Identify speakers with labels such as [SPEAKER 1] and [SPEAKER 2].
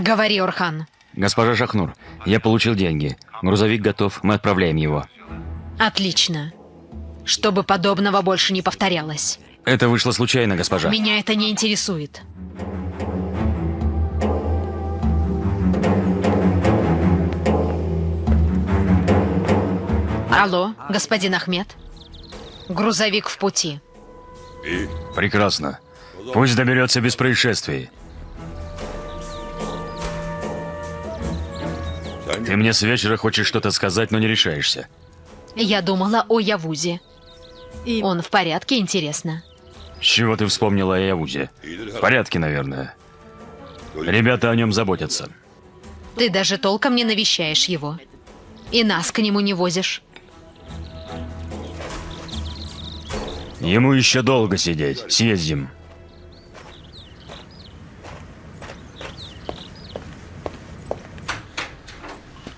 [SPEAKER 1] Говори, Орхан.
[SPEAKER 2] Госпожа Шахнур, я получил деньги. Грузовик готов, мы отправляем его.
[SPEAKER 1] Отлично. Чтобы подобного больше не повторялось.
[SPEAKER 2] Это вышло случайно, госпожа.
[SPEAKER 1] Меня это не интересует. Алло, господин Ахмед. Грузовик в пути.
[SPEAKER 2] Прекрасно. Пусть доберется без происшествий. Ты мне с вечера хочешь что-то сказать, но не решаешься.
[SPEAKER 1] Я думала о Явузе. Он в порядке, интересно.
[SPEAKER 2] С чего ты вспомнила о Явузе? В порядке, наверное. Ребята о нем заботятся.
[SPEAKER 1] Ты даже толком не навещаешь его. И нас к нему не возишь.
[SPEAKER 2] Ему еще долго сидеть. Съездим.